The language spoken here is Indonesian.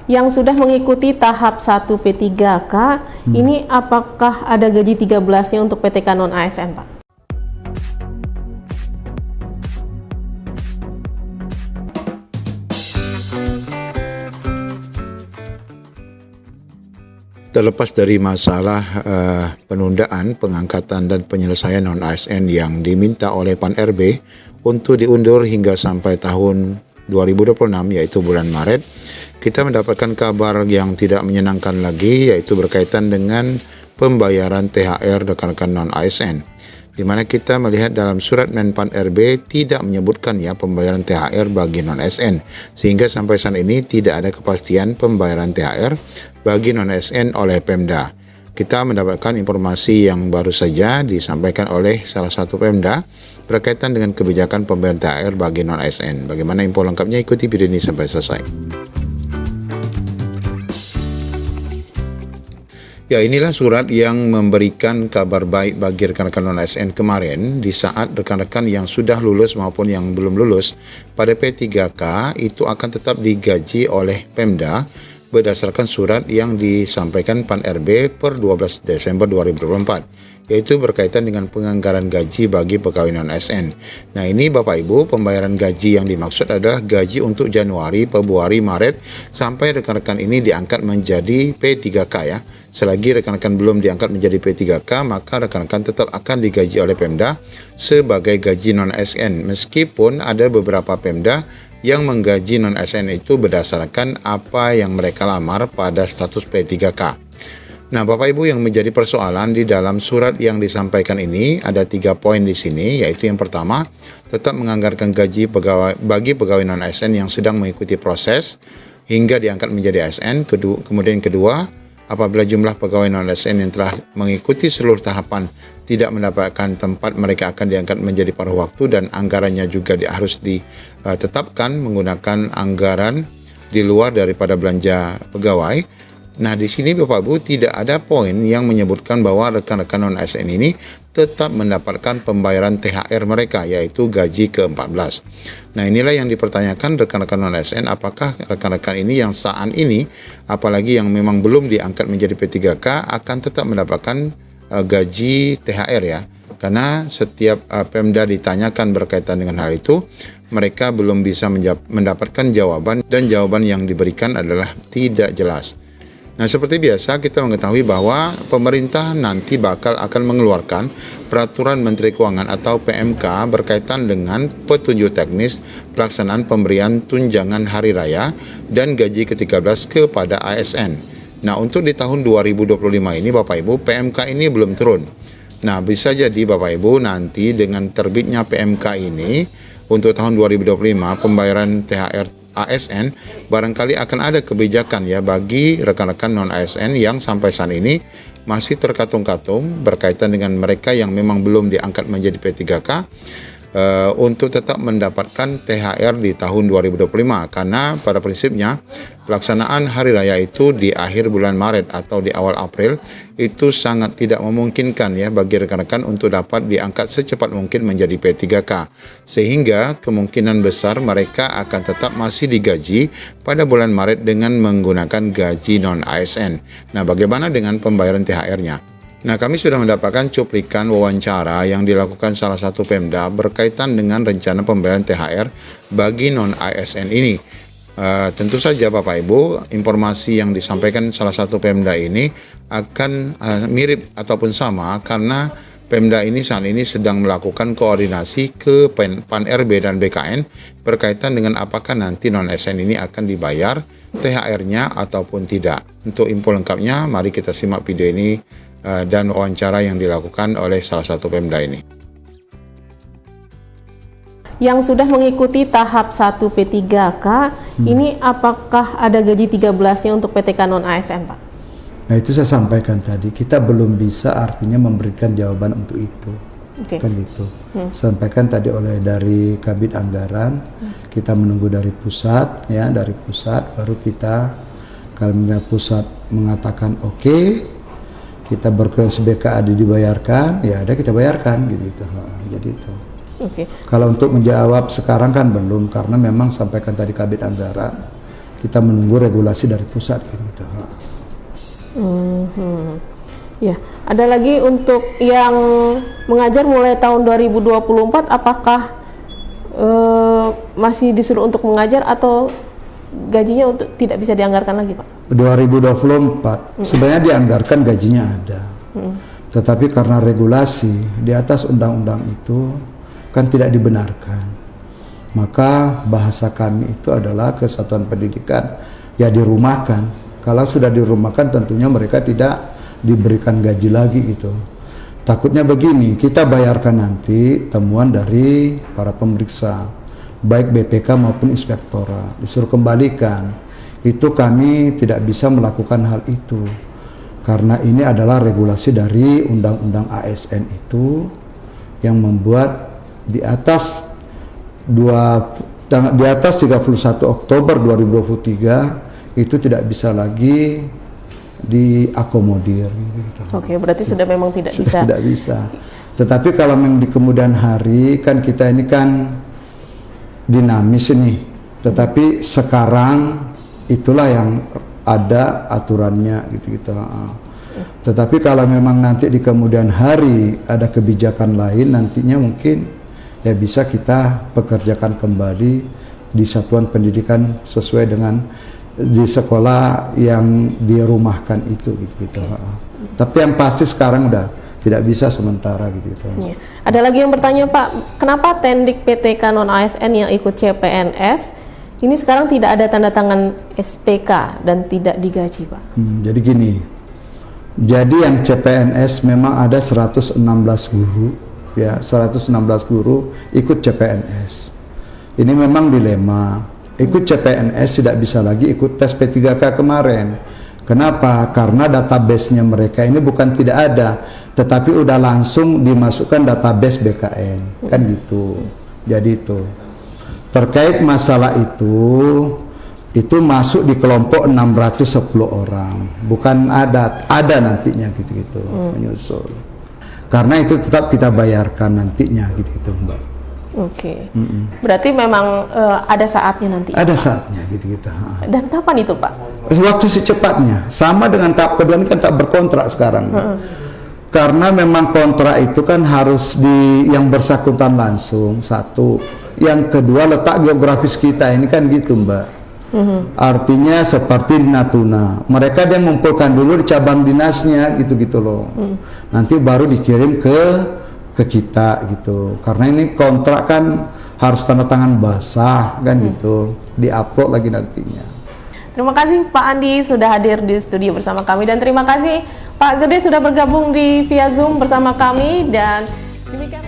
yang sudah mengikuti tahap 1 P3K, ini apakah ada gaji 13-nya untuk PTK non-ASN, Pak? Terlepas dari masalah penundaan, pengangkatan dan penyelesaian non-ASN yang diminta oleh Pan-RB untuk diundur hingga sampai tahun 2026 yaitu bulan Maret, kita mendapatkan kabar yang tidak menyenangkan lagi, yaitu berkaitan dengan pembayaran THR rekan-rekan non-ASN, di mana kita melihat dalam surat Menpan RB tidak menyebutkan pembayaran THR bagi non-ASN, sehingga sampai saat ini tidak ada kepastian pembayaran THR bagi non-ASN oleh Pemda. Kita mendapatkan informasi yang baru saja disampaikan oleh salah satu Pemda berkaitan dengan kebijakan pembayaran THR bagi non-ASN. Bagaimana info lengkapnya? Ikuti video ini sampai selesai. Ya, inilah surat yang memberikan kabar baik bagi rekan-rekan non-ASN kemarin di saat rekan-rekan yang sudah lulus maupun yang belum lulus pada P3K itu akan tetap digaji oleh Pemda berdasarkan surat yang disampaikan Pan-RB per 12 Desember 2024. Yaitu berkaitan dengan penganggaran gaji bagi pegawai non-ASN. Nah, ini Bapak Ibu, pembayaran gaji yang dimaksud adalah gaji untuk Januari, Februari, Maret sampai rekan-rekan ini diangkat menjadi P3K ya. Selagi rekan-rekan belum diangkat menjadi P3K, maka rekan-rekan tetap akan digaji oleh Pemda sebagai gaji non-ASN, meskipun ada beberapa Pemda yang menggaji non-ASN itu berdasarkan apa yang mereka lamar pada status P3K. Nah, Bapak Ibu, yang menjadi persoalan di dalam surat yang disampaikan ini ada 3 poin di sini, yaitu yang pertama, tetap menganggarkan gaji bagi pegawai non-ASN yang sedang mengikuti proses hingga diangkat menjadi ASN. Kemudian kedua, apabila jumlah pegawai non-ASN yang telah mengikuti seluruh tahapan tidak mendapatkan tempat, mereka akan diangkat menjadi paruh waktu dan anggarannya juga harus ditetapkan menggunakan anggaran di luar daripada belanja pegawai. Nah, di sini Bapak Ibu tidak ada poin yang menyebutkan bahwa rekan-rekan non-ASN ini tetap mendapatkan pembayaran THR mereka, yaitu gaji ke-14. Nah, inilah yang dipertanyakan rekan-rekan non-ASN, apakah rekan-rekan ini yang saat ini, apalagi yang memang belum diangkat menjadi P3K, akan tetap mendapatkan gaji THR ya. Karena setiap Pemda ditanyakan berkaitan dengan hal itu, mereka belum bisa mendapatkan jawaban, dan jawaban yang diberikan adalah tidak jelas. Nah, seperti biasa kita mengetahui bahwa pemerintah nanti akan mengeluarkan Peraturan Menteri Keuangan atau PMK berkaitan dengan petunjuk teknis pelaksanaan pemberian tunjangan hari raya dan gaji ke-13 kepada ASN. Nah, untuk di tahun 2025 ini Bapak Ibu, PMK ini belum turun. Nah, bisa jadi Bapak Ibu nanti dengan terbitnya PMK ini untuk tahun 2025 pembayaran THR ASN barangkali akan ada kebijakan ya bagi rekan-rekan non-ASN yang sampai saat ini masih terkatung-katung berkaitan dengan mereka yang memang belum diangkat menjadi P3K untuk tetap mendapatkan THR di tahun 2025, karena pada prinsipnya pelaksanaan hari raya itu di akhir bulan Maret atau di awal April itu sangat tidak memungkinkan ya bagi rekan-rekan untuk dapat diangkat secepat mungkin menjadi P3K, sehingga kemungkinan besar mereka akan tetap masih digaji pada bulan Maret dengan menggunakan gaji non-ASN. Nah, bagaimana dengan pembayaran THR-nya? Nah, kami sudah mendapatkan cuplikan wawancara yang dilakukan salah satu Pemda berkaitan dengan rencana pembayaran THR bagi non-ASN ini. Tentu saja Bapak Ibu, informasi yang disampaikan salah satu Pemda ini akan mirip ataupun sama, karena Pemda ini saat ini sedang melakukan koordinasi ke Pan-RB dan BKN berkaitan dengan apakah nanti non-ASN ini akan dibayar THR-nya ataupun tidak. Untuk info lengkapnya, mari kita simak video ini dan wawancara yang dilakukan oleh salah satu Pemda ini. Yang sudah mengikuti tahap 1 P3K, ini apakah ada gaji 13-nya untuk PTK non-ASN, Pak? Nah, itu saya sampaikan tadi, kita belum bisa artinya memberikan jawaban untuk itu. Kan gitu. Sampaikan tadi dari Kabid Anggaran, kita menunggu dari pusat ya, dari pusat baru kita, kalau pusat mengatakan oke, kita berkoordinasi BKAD dibayarkan, ya ada kita bayarkan gitu. Jadi itu. Kalau untuk menjawab sekarang kan belum, karena memang sampaikan tadi Kabid Anggaran kita menunggu regulasi dari pusat gitu. Ya, ada lagi untuk yang mengajar mulai tahun 2024, apakah masih disuruh untuk mengajar atau gajinya untuk tidak bisa dianggarkan lagi, Pak? 2024 sebenarnya dianggarkan, gajinya ada. Tetapi karena regulasi di atas undang-undang itu kan tidak dibenarkan, maka bahasa kami itu adalah kesatuan pendidikan ya dirumahkan. Kalau sudah dirumahkan tentunya mereka tidak diberikan gaji lagi gitu. Takutnya begini, kita bayarkan nanti temuan dari para pemeriksa, baik BPK maupun inspektorat, disuruh kembalikan. Itu kami tidak bisa melakukan hal itu. Karena ini adalah regulasi dari Undang-Undang ASN itu yang membuat di atas 31 Oktober 2023 itu tidak bisa lagi diakomodir. Oke, berarti sudah memang tidak bisa. Tidak bisa. Tetapi kalau memang di kemudian hari kan kita ini kan dinamis ini. Tetapi sekarang itulah yang ada aturannya gitu. Tetapi kalau memang nanti di kemudian hari ada kebijakan lain, nantinya mungkin ya bisa kita pekerjakan kembali di satuan pendidikan sesuai dengan di sekolah yang dirumahkan itu gitu. Tapi yang pasti sekarang udah tidak bisa sementara gitu. Ya. Ada lagi yang bertanya, Pak, kenapa Tendik PTK non ASN yang ikut CPNS ini sekarang tidak ada tanda tangan SPK dan tidak digaji, Pak? Jadi gini, jadi yang CPNS memang ada 116 guru, ya 116 guru ikut CPNS. Ini memang dilema, ikut CPNS tidak bisa lagi ikut tes P3K kemarin. Kenapa? Karena database-nya mereka ini bukan tidak ada, tetapi udah langsung dimasukkan database BKN, kan gitu. Jadi itu. Terkait masalah itu masuk di kelompok 610 orang, bukan ada nantinya gitu menyusul. Karena itu tetap kita bayarkan nantinya gitu Mbak. Oke. Berarti memang ada saatnya nanti. Ada saatnya gitu. Dan kapan itu, Pak? Waktu secepatnya. Sama dengan tahap kedua ini kan tak berkontrak sekarang. Karena memang kontrak itu kan harus yang bersangkutan langsung satu. Yang kedua letak geografis kita ini kan gitu Mbak. Artinya seperti di Natuna, mereka dia mengumpulkan dulu di cabang dinasnya gitu loh. Nanti baru dikirim ke kita gitu. Karena ini kontrak kan harus tanda tangan basah kan gitu, diupload lagi nantinya. Terima kasih Pak Andi sudah hadir di studio bersama kami, dan terima kasih Pak Gede sudah bergabung di via Zoom bersama kami, dan demikian